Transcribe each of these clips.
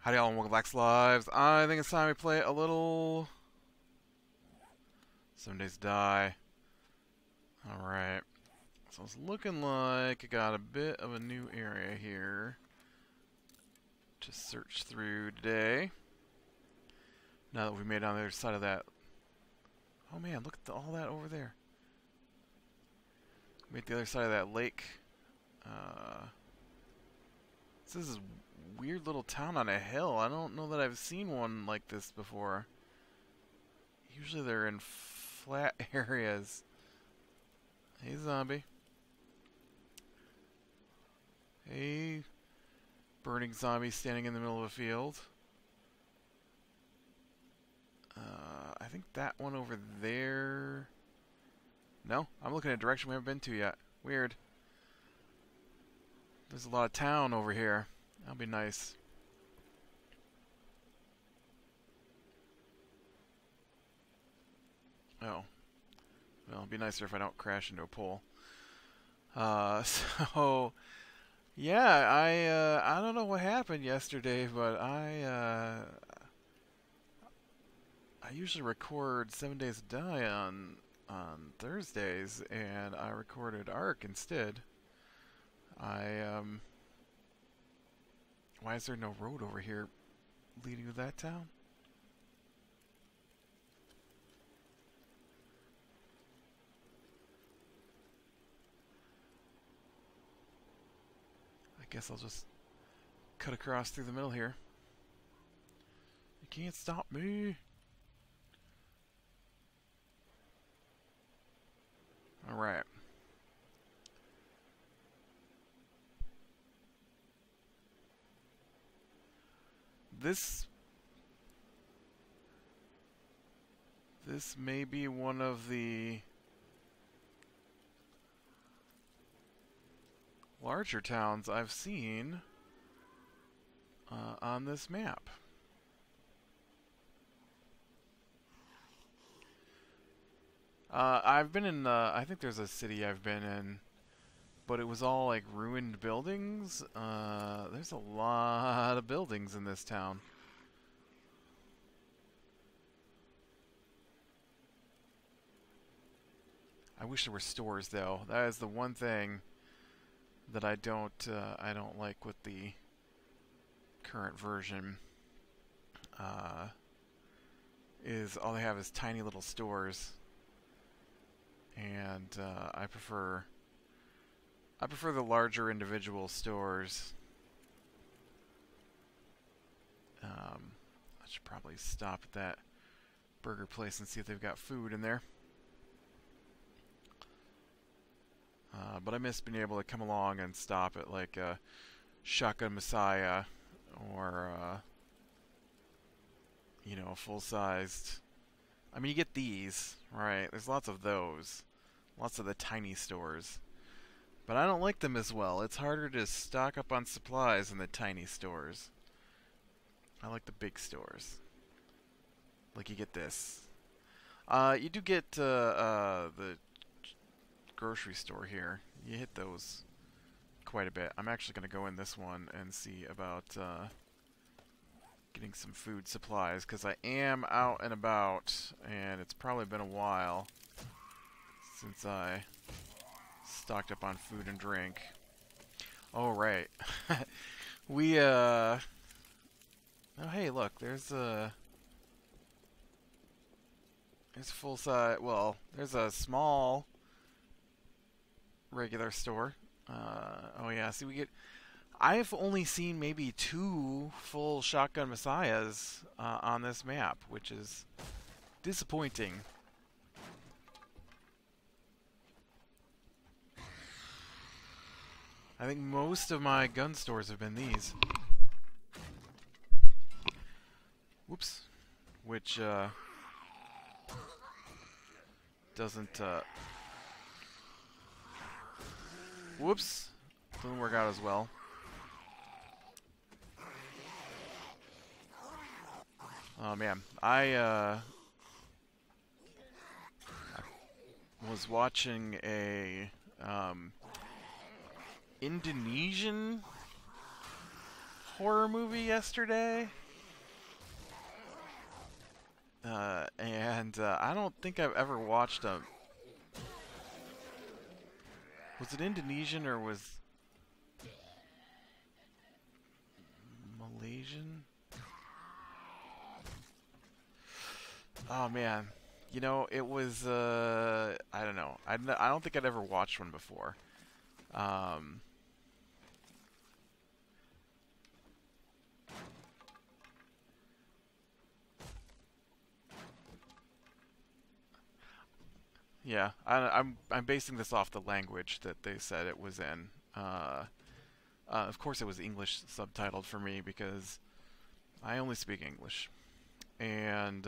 Howdy all and welcome back to Lives. I think it's time we play a little 7 Days to Die. Alright. So it's looking like I got a bit of a new area here to search through today. Now that we've made it on the other side of that. Oh man, look at all that over there. Made the other side of that lake. This is a weird little town on a hill. I don't know that I've seen one like this before. Usually they're in flat areas. Hey, zombie. Hey, burning zombie standing in the middle of a field. I think that one over there... No, I'm looking at a direction we haven't been to yet. Weird. There's a lot of town over here. That'll be nice. Oh. Well, it'd be nicer if I don't crash into a pole. So... Yeah, I don't know what happened yesterday, but I usually record 7 Days to Die on Thursdays, and I recorded Ark instead. Why is there no road over here leading to that town? I guess I'll just cut across through the middle here. You can't stop me. Alright. This may be one of the larger towns I've seen on this map. I've been in, I think there's a city I've been in, but it was all like ruined buildings. There's a lot of buildings in this town. I wish there were stores though. That is the one thing that I don't like with the current version. Is all they have is tiny little stores, and I prefer the larger individual stores. I should probably stop at that burger place and see if they've got food in there. But I miss being able to come along and stop at like Shotgun Messiah or you know, full-sized. I mean, you get these, right? There's lots of those, lots of the tiny stores, but I don't like them as well. It's harder to stock up on supplies in the tiny stores. I like the big stores. Like you get this. You do get the grocery store here. You hit those quite a bit. I'm actually going to go in this one and see about getting some food supplies, because I am out and about, and it's probably been a while since I stocked up on food and drink. Oh, right. We, oh, hey, look, there's a full size, well, there's a small regular store. Oh yeah, see, I've only seen maybe 2 full Shotgun Messiahs on this map, which is disappointing. I think most of my gun stores have been these. Whoops. Which, doesn't, whoops. Doesn't work out as well. Oh man, I was watching a Indonesian horror movie yesterday, and I don't think I've ever watched a. Was it Indonesian or was Malaysian? Oh man, you know it was. I don't know. I don't think I'd ever watched one before. Um, yeah, I'm basing this off the language that they said it was in. Of course, it was English subtitled for me because I only speak English, and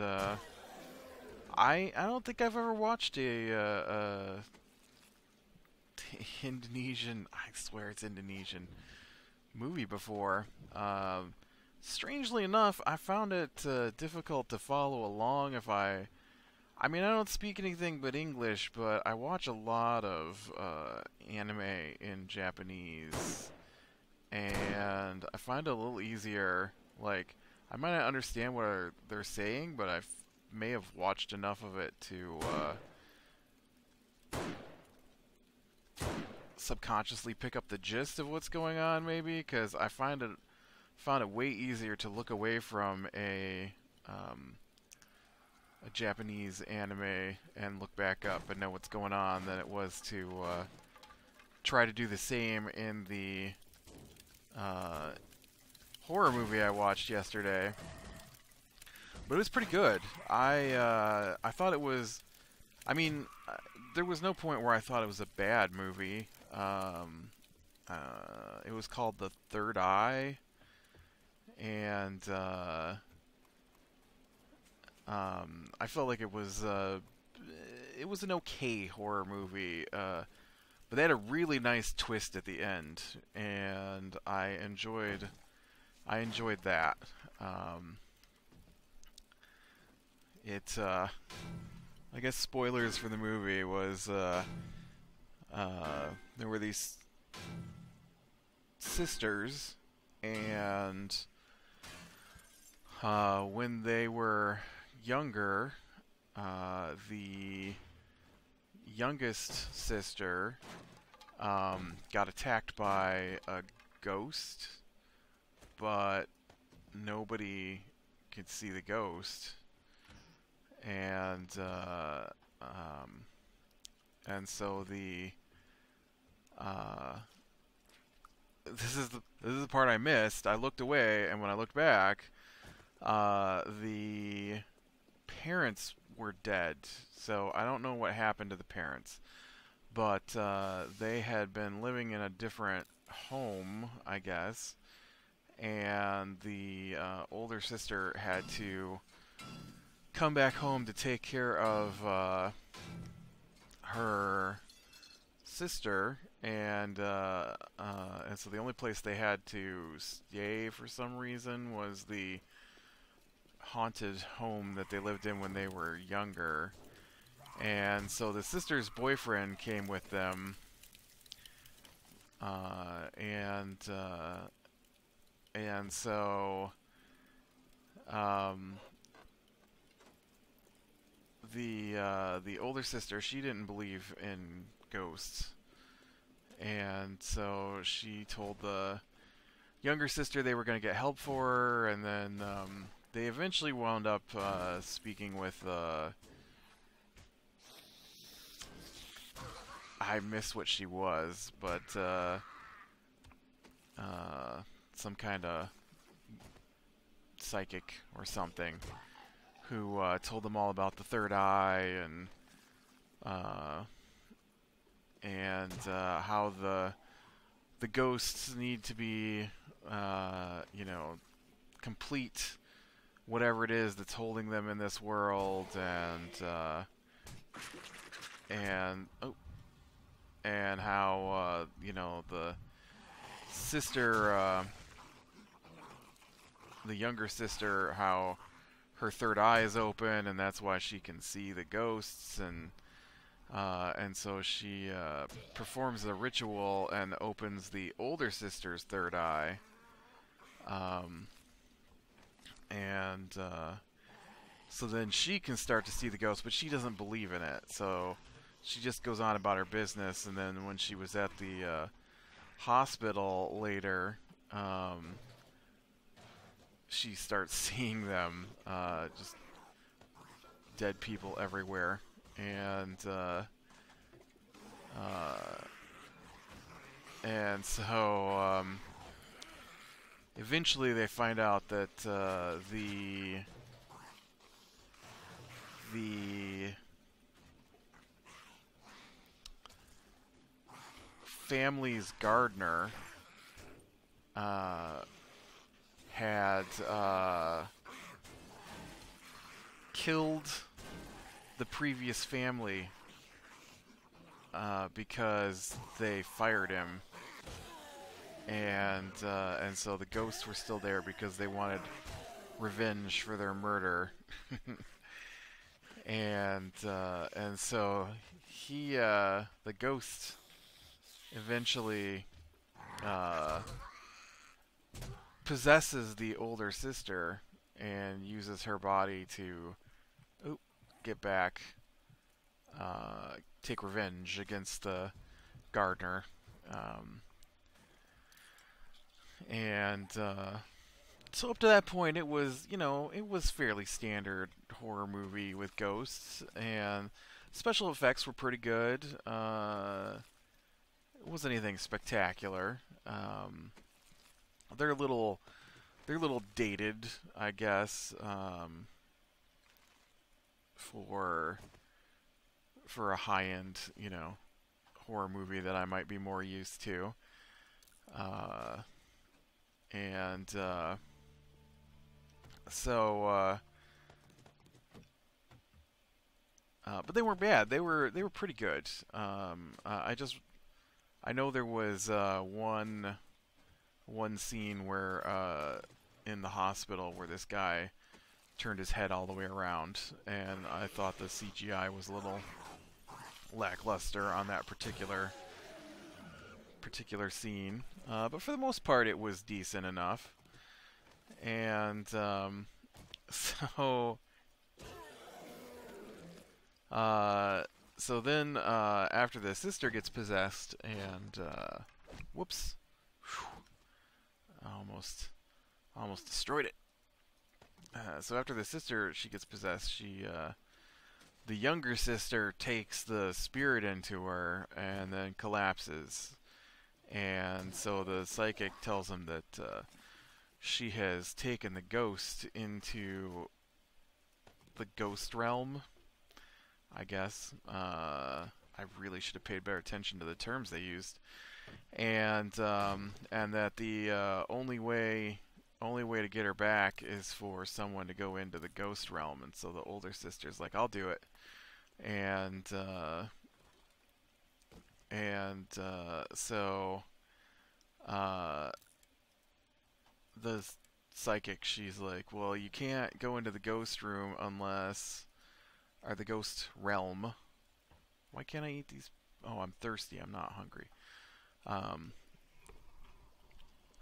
I don't think I've ever watched a Indonesian. I swear it's Indonesian movie before. Strangely enough, I found it difficult to follow along if I mean, I don't speak anything but English, but I watch a lot of anime in Japanese, and I find it a little easier. Like, I might not understand what they're saying, but may have watched enough of it to subconsciously pick up the gist of what's going on, maybe, because I found it way easier to look away from a Japanese anime and look back up and know what's going on than it was to try to do the same in the horror movie I watched yesterday. But it was pretty good. I thought it was. I mean, there was no point where I thought it was a bad movie. It was called The Third Eye, and I felt like it was an okay horror movie, but they had a really nice twist at the end, and I enjoyed that. I guess spoilers for the movie was there were these sisters, and when they were younger, the youngest sister got attacked by a ghost, but nobody could see the ghost, and so this is the part I missed. I looked away, and when I looked back, the parents were dead. So I don't know what happened to the parents, but they had been living in a different home, I guess, and the older sister had to come back home to take care of her sister, and so the only place they had to stay for some reason was the haunted home that they lived in when they were younger. And so the sister's boyfriend came with them, and so the older sister, she didn't believe in ghosts, and so she told the younger sister they were going to get help for her, and then they eventually wound up speaking with I miss what she was, but some kind of psychic or something, who told them all about the third eye and how the ghosts need to be, complete whatever it is that's holding them in this world, and how the sister, the younger sister, how her third eye is open, and that's why she can see the ghosts, and so she performs the ritual and opens the older sister's third eye, Um, and so then she can start to see the ghost, but she doesn't believe in it. So she just goes on about her business. And then when she was at the hospital later, she starts seeing them, just dead people everywhere. And uh, so eventually they find out that the family's gardener had killed the previous family because they fired him, and so the ghosts were still there because they wanted revenge for their murder. And so the ghost eventually possesses the older sister and uses her body to get back, take revenge against the gardener. And so up to that point, it was, it was fairly standard horror movie with ghosts, and special effects were pretty good. It wasn't anything spectacular. They're a little dated, I guess, for a high-end, horror movie that I might be more used to. And so, but they weren't bad. They were pretty good. I know there was one scene where in the hospital where this guy turned his head all the way around, and I thought the CGI was a little lackluster on that particular scene. But for the most part, it was decent enough. And so then after the sister gets possessed, and whoops, almost destroyed it. So after the sister she gets possessed, the younger sister takes the spirit into her and then collapses. And so the psychic tells him that she has taken the ghost into the ghost realm, I guess. I really should have paid better attention to the terms they used. And that the only way to get her back is for someone to go into the ghost realm. And so the older sister's like, I'll do it. And so the psychic, she's like, well, you can't go into the ghost room unless, or the ghost realm. Why can't I eat these? Oh, I'm thirsty. I'm not hungry.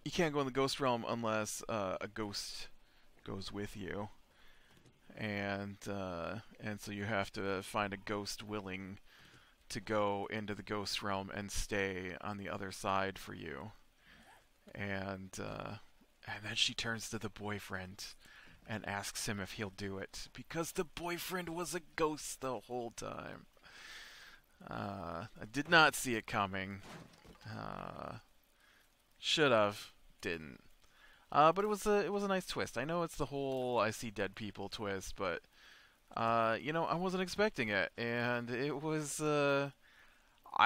You can't go in the ghost realm unless a ghost goes with you. And so you have to find a ghost willing to go into the ghost realm and stay on the other side for you. And then she turns to the boyfriend and asks him if he'll do it, because the boyfriend was a ghost the whole time. I did not see it coming. Should have, didn't. But it was a nice twist. I know it's the whole I see dead people twist, but I wasn't expecting it, and it was. I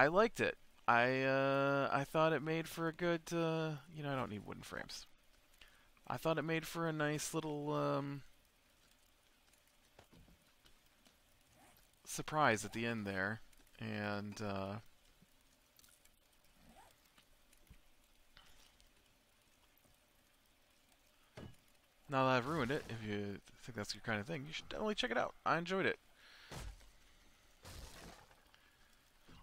liked it. I thought it made for a good. I don't need wooden frames. I thought it made for a nice little surprise at the end there, and now that I've ruined it, if you think that's your kind of thing, you should definitely check it out. I enjoyed it.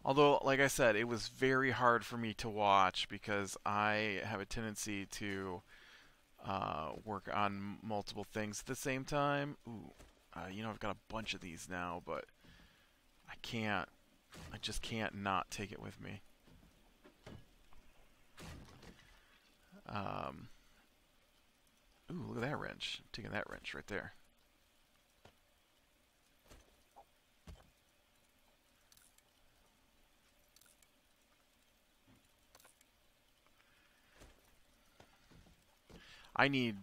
Although, like I said, it was very hard for me to watch because I have a tendency to work on multiple things at the same time. Ooh, you know, I've got a bunch of these now, but I can't. I just can't not take it with me. Ooh, look at that wrench. I'm taking that wrench right there. I need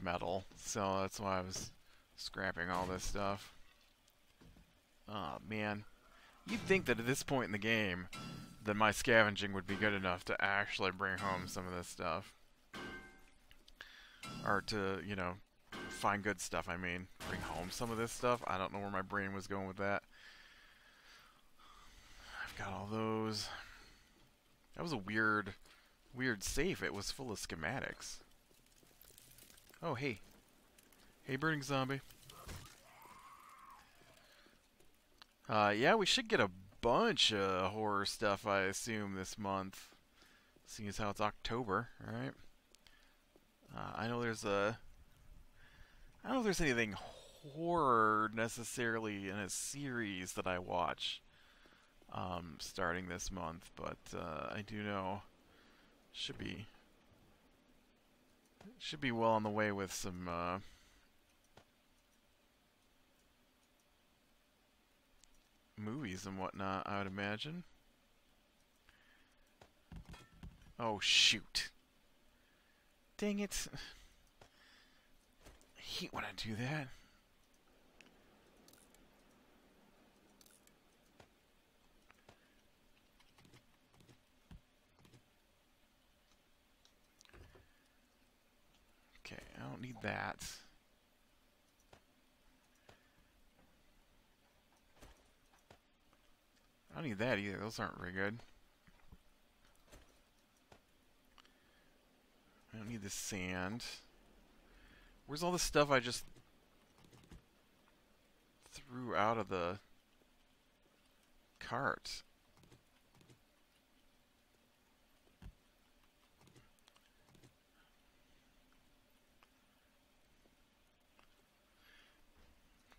metal, so that's why I was scrapping all this stuff. Oh man, you'd think that at this point in the game, that my scavenging would be good enough to actually bring home some of this stuff, or to, you know, find good stuff. I mean, bring home some of this stuff. I don't know where my brain was going with that. I've got all those. That was a weird safe. It was full of schematics. Oh, hey. Hey, burning zombie. Yeah, we should get a bunch of horror stuff, I assume, this month. Seeing as how it's October, right? I know there's a... I don't know if there's anything horror necessarily in a series that I watch starting this month, but I do know should be well on the way with some movies and whatnot, I would imagine. Oh shoot. Dang it. I hate when I do that. Okay, I don't need that. I don't need that either. Those aren't very good. I don't need the sand. Where's all the stuff I just threw out of the cart?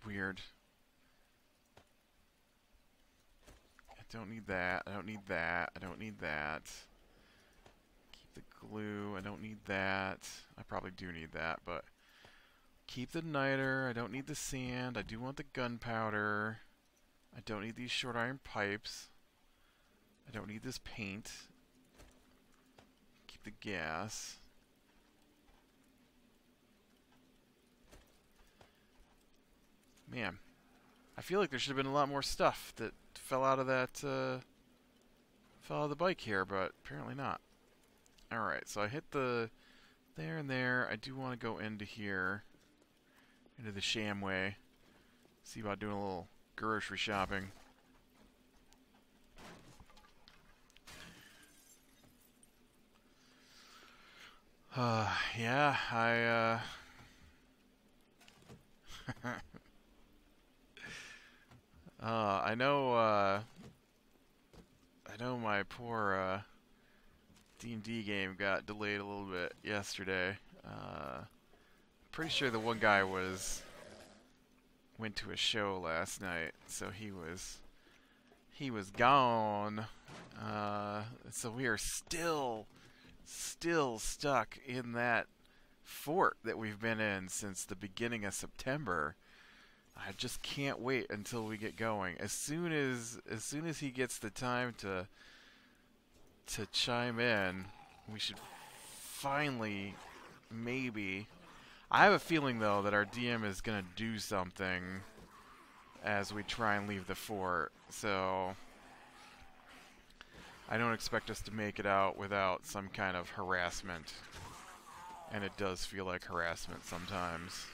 Weird. I don't need that. I don't need that. I don't need that. Keep the glue. I don't need that. I probably do need that, but keep the niter. I don't need the sand. I do want the gunpowder. I don't need these short iron pipes. I don't need this paint. Keep the gas. Man, I feel like there should have been a lot more stuff that fell out of that, fell out of the bike here, but apparently not. Alright, so I hit the there and there. I do want to go into here, into the Shamway. See about doing a little grocery shopping. Yeah, I know my poor, D&D game got delayed a little bit yesterday. Pretty sure the one guy went to a show last night, so he was gone. So we are still stuck in that fort that we've been in since the beginning of September. I just can't wait until we get going. As soon as he gets the time to chime in, we should finally, maybe. I have a feeling though that our DM is gonna do something as we try and leave the fort, so I don't expect us to make it out without some kind of harassment. And it does feel like harassment sometimes.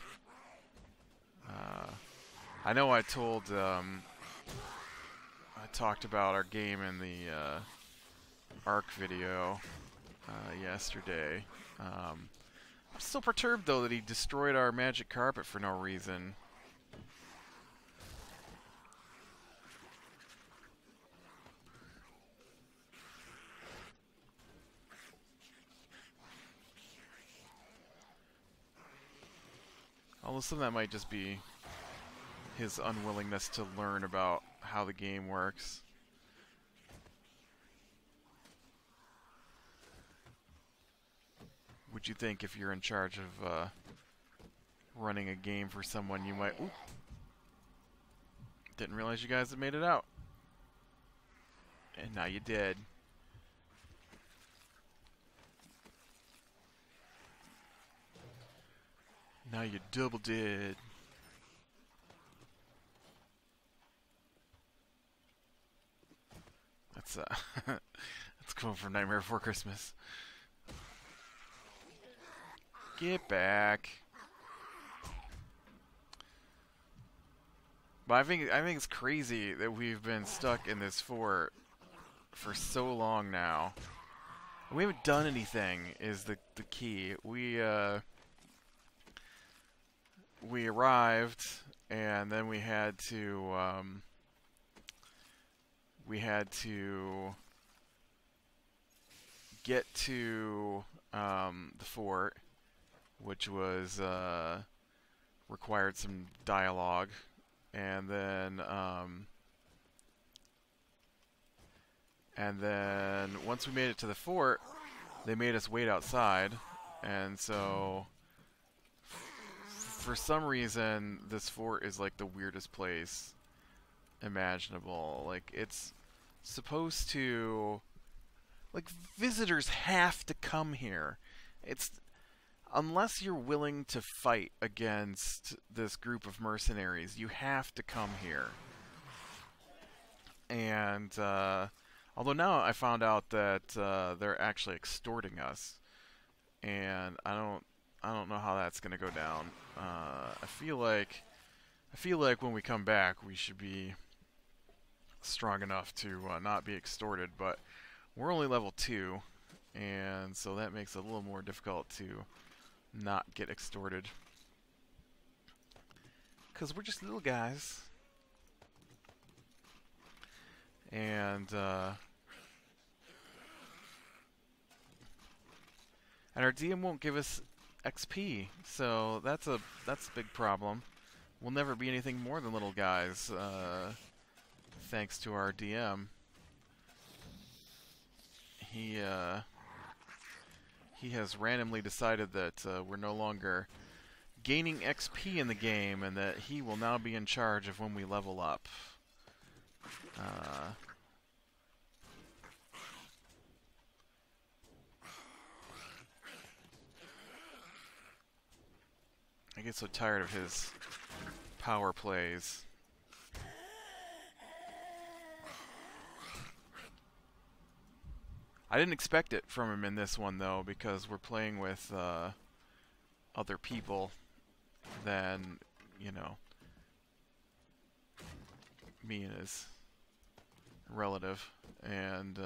I know I talked about our game in the ARC video yesterday. I'm still perturbed though that he destroyed our magic carpet for no reason. Although some of that might just be his unwillingness to learn about how the game works. Would you think if you're in charge of running a game for someone, you might... Ooh, didn't realize you guys had made it out. And now you did. Now you double did. That's that's coming from Nightmare Before Christmas. Get back. But I think it's crazy that we've been stuck in this fort for so long now. We haven't done anything is the key. We arrived and then we had to get to the fort, which was required some dialogue, and then once we made it to the fort, they made us wait outside, and so for some reason this fort is like the weirdest place imaginable. Like, it's supposed to, like, visitors have to come here. It's unless you're willing to fight against this group of mercenaries, you have to come here. And although now I found out that they're actually extorting us, and I don't know how that's gonna go down. I feel like when we come back, we should be strong enough to not be extorted, but we're only level 2, and so that makes it a little more difficult to not get extorted. Because we're just little guys. And our DM won't give us XP, so that's a big problem. We'll never be anything more than little guys, thanks to our DM. He has randomly decided that we're no longer gaining XP in the game, and that he will now be in charge of when we level up. I get so tired of his power plays. I didn't expect it from him in this one, though, because we're playing with other people than, you know, me and his relative. And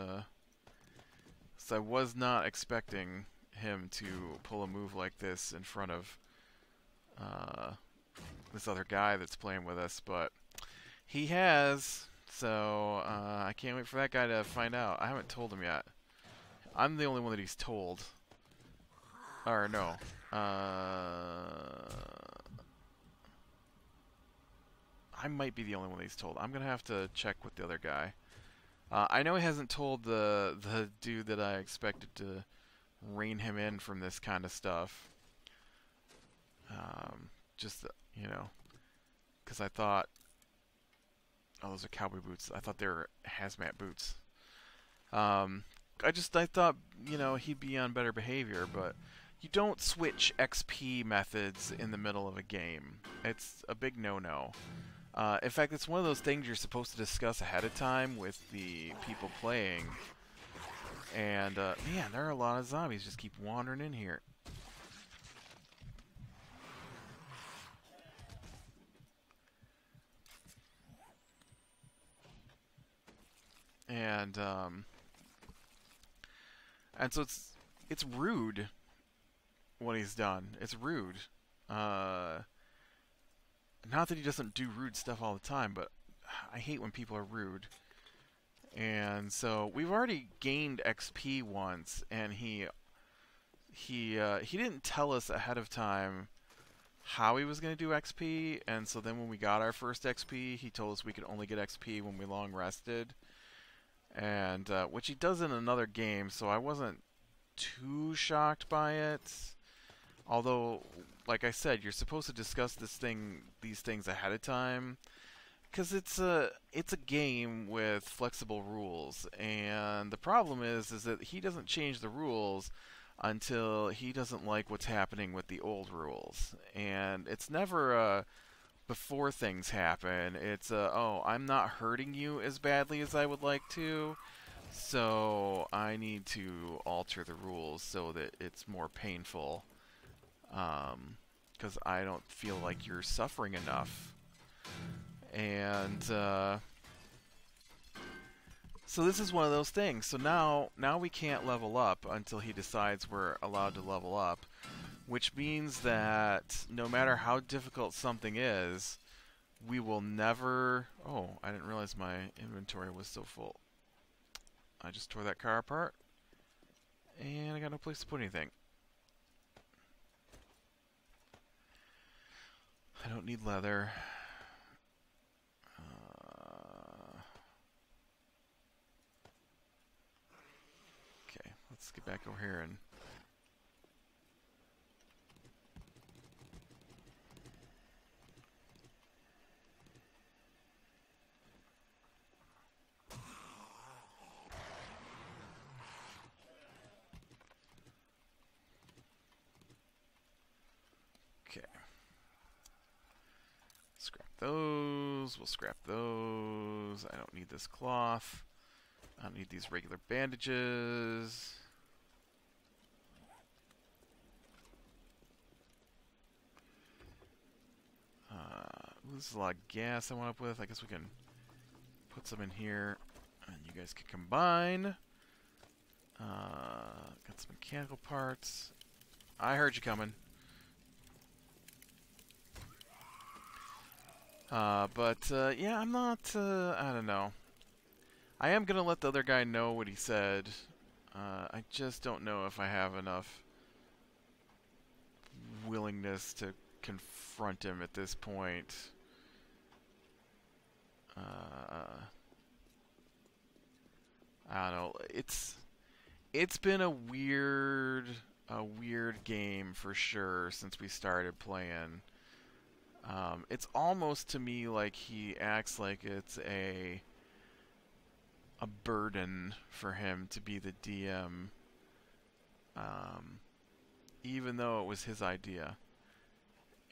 so I was not expecting him to pull a move like this in front of this other guy that's playing with us, but he has, so I can't wait for that guy to find out. I haven't told him yet. I'm the only one that he's told. Or no. I might be the only one that he's told. I'm gonna have to check with the other guy. I know he hasn't told the dude that I expected to rein him in from this kind of stuff. Just, you know, because I thought, oh, those are cowboy boots. I thought they were hazmat boots. I thought, you know, he'd be on better behavior, but you don't switch XP methods in the middle of a game. It's a big no-no. In fact, it's one of those things you're supposed to discuss ahead of time with the people playing. And, man, there are a lot of zombies just keep wandering in here. And so it's rude what he's done. It's rude. Not that he doesn't do rude stuff all the time, but I hate when people are rude. And so we've already gained XP once, and he didn't tell us ahead of time how he was going to do XP, and so then when we got our first XP, he told us we could only get XP when we long rested, and which he does in another game, so I wasn't too shocked by it. Although, like I said, you're supposed to discuss these things ahead of time, because it's a game with flexible rules, and the problem is that he doesn't change the rules until he doesn't like what's happening with the old rules, and it's never before things happen. It's oh, I'm not hurting you as badly as I would like to, so I need to alter the rules so that it's more painful, because I don't feel like you're suffering enough. And so this is one of those things. So now we can't level up until he decides we're allowed to level up, which means that no matter how difficult something is, we will never... Oh, I didn't realize my inventory was so full. I just tore that car apart, and I got no place to put anything. I don't need leather. Okay, let's get back over here and... Okay. Scrap those. We'll scrap those. I don't need this cloth. I don't need these regular bandages. This is a lot of gas I went up with. I guess we can put some in here, and you guys can combine. Got some mechanical parts. I heard you coming. Yeah, I'm not, I don't know. I am going to let the other guy know what he said. I just don't know if I have enough willingness to confront him at this point. I don't know. It's been a weird game for sure since we started playing. It's almost to me like he acts like it's a burden for him to be the DM, even though it was his idea.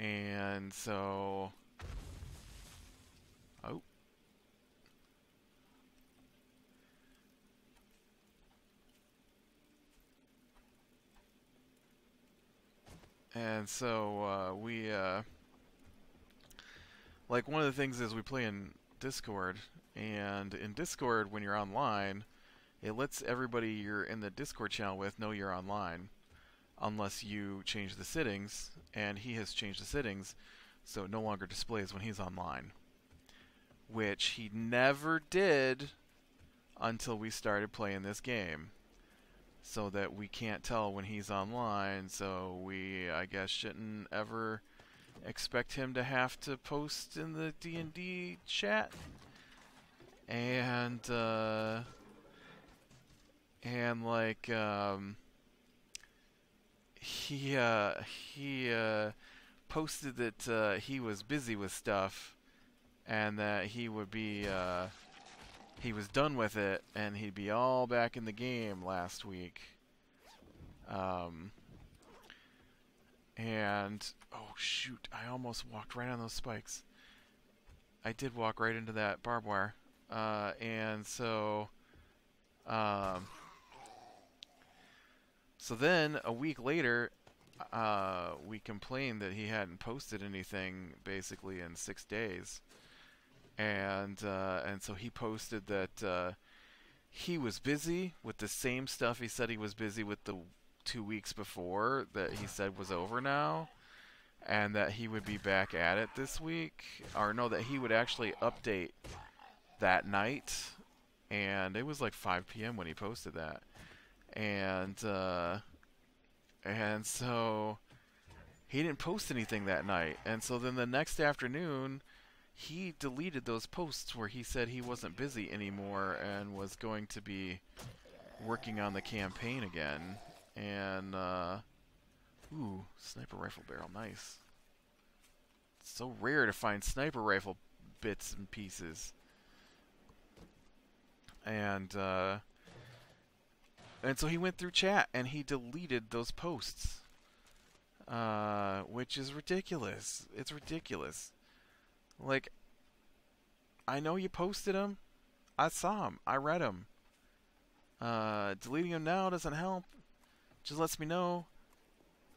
And so, oh, and so we like one of the things is we play in Discord, and in Discord when you're online, it lets everybody you're in the Discord channel with know you're online, unless you change the settings, and he has changed the settings, so it no longer displays when he's online. Which he never did until we started playing this game. So that we can't tell when he's online, so we, I guess, shouldn't ever expect him to have to post in the D&D chat. And like, he posted that he was busy with stuff, and that he would be he was done with it, and he'd be all back in the game last week. And oh shoot, I almost walked right on those spikes. I did walk right into that barbed wire. And so so then a week later, we complained that he hadn't posted anything basically in 6 days, and so he posted that he was busy with the same stuff he said he was busy with the 2 weeks before that he said was over now, and that he would be back at it this week, or no, that he would actually update that night, and it was like 5 p.m. when he posted that. And so he didn't post anything that night. And so then the next afternoon, he deleted those posts where he said he wasn't busy anymore and was going to be working on the campaign again. And, ooh, sniper rifle barrel, nice. It's so rare to find sniper rifle bits and pieces. And so he went through chat and he deleted those posts. Which is ridiculous. It's ridiculous. Like, I know you posted them. I saw them. I read them. Deleting them now doesn't help. Just lets me know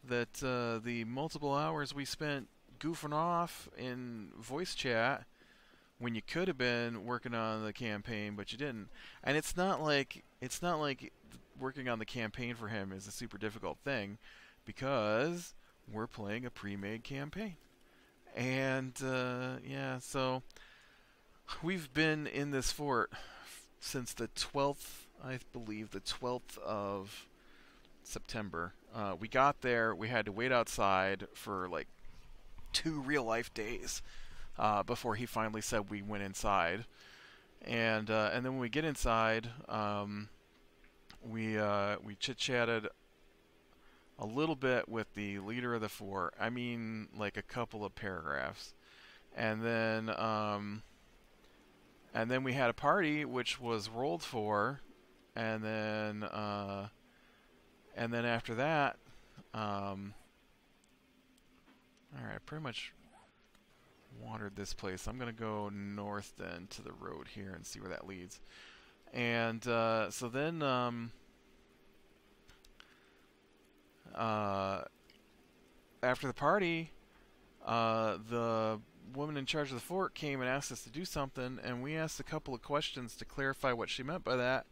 that the multiple hours we spent goofing off in voice chat when you could have been working on the campaign, but you didn't. And it's not like working on the campaign for him is a super difficult thing, because we're playing a pre-made campaign. And yeah, so we've been in this fort since the 12th, I believe, the 12th of September. We got there, we had to wait outside for like 2 real-life days before he finally said we went inside. And then when we get inside, we chit-chatted a little bit with the leader of the fort. I mean, like a couple of paragraphs. And then we had a party, which was rolled for. And then after that, all right, pretty much wandered this place. I'm gonna go north then to the road here and see where that leads. And so then after the party, the woman in charge of the fort came and asked us to do something, and we asked a couple of questions to clarify what she meant by that,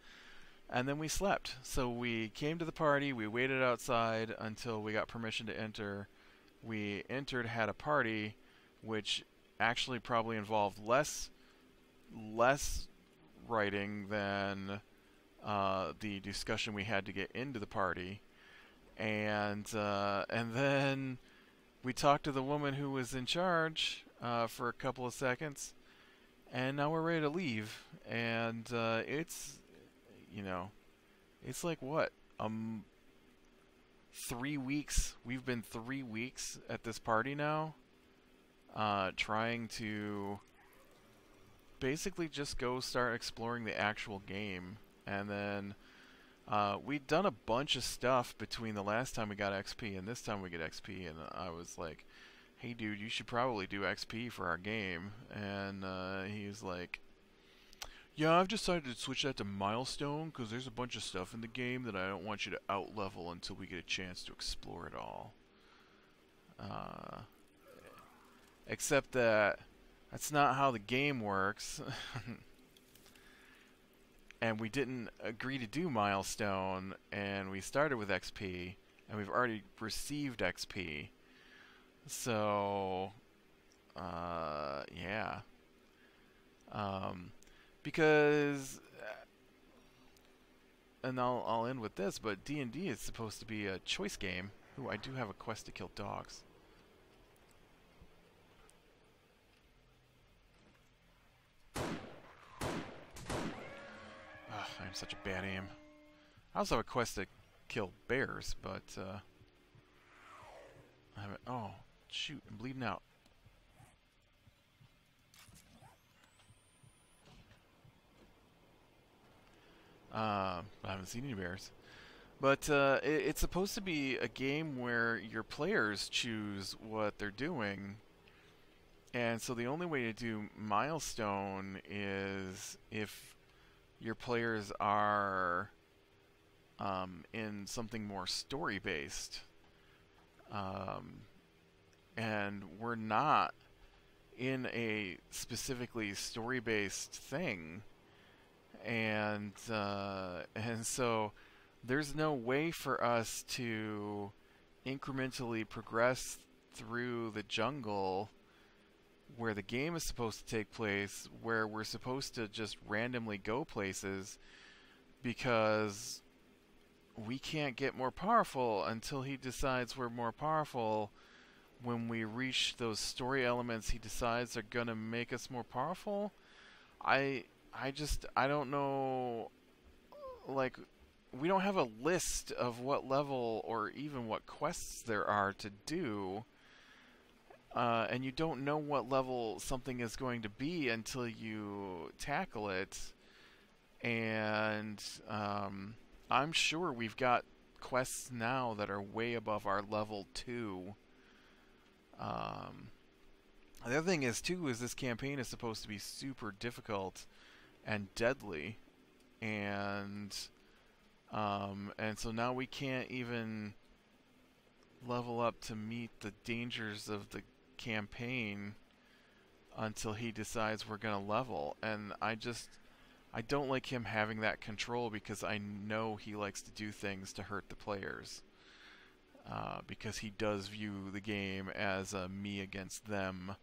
and then we slept. So we came to the party, we waited outside until we got permission to enter. We entered, had a party, which actually probably involved less writing than the discussion we had to get into the party. And then we talked to the woman who was in charge for a couple of seconds, and now we're ready to leave. And it's, you know, it's like what, 3 weeks. We've been 3 weeks at this party now, trying to basically just go start exploring the actual game. And then we'd done a bunch of stuff between the last time we got XP and this time we get XP, and I was like, hey dude, you should probably do XP for our game. And he was like, yeah, I've decided to switch that to milestone because there's a bunch of stuff in the game that I don't want you to out-level until we get a chance to explore it all. Except that that's not how the game works. And we didn't agree to do milestone, and we started with XP, and we've already received XP. So, yeah. Because, and I'll end with this, but D&D is supposed to be a choice game. Ooh, I do have a quest to kill dogs. I'm such a bad aim. I also have a quest to kill bears, but I haven't. Oh, shoot! I'm bleeding out. I haven't seen any bears. But it's supposed to be a game where your players choose what they're doing, and so the only way to do milestone is if your players are in something more story-based. And we're not in a specifically story-based thing. And so there's no way for us to incrementally progress through the jungle where the game is supposed to take place, where we're supposed to just randomly go places, because we can't get more powerful until he decides we're more powerful, when we reach those story elements he decides are gonna make us more powerful. I I don't know, like, we don't have a list of what level or even what quests there are to do. And you don't know what level something is going to be until you tackle it. And I'm sure we've got quests now that are way above our level 2. The other thing is, too, is this campaign is supposed to be super difficult and deadly. And so now we can't even level up to meet the dangers of the campaign until he decides we're gonna level. And I don't like him having that control, because I know he likes to do things to hurt the players, because he does view the game as a me against them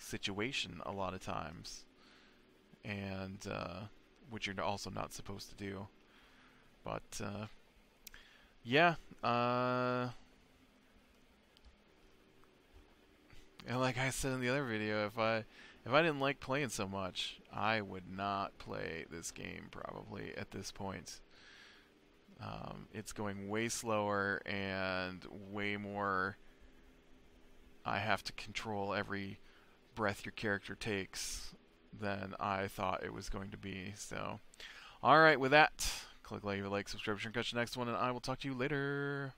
situation a lot of times, and which you're also not supposed to do. But yeah, and like I said in the other video, if I didn't like playing so much, I would not play this game probably at this point. It's going way slower and way more. I have to control every breath your character takes than I thought it was going to be. So, alright, with that, click like, subscribe, catch the next one, and I will talk to you later.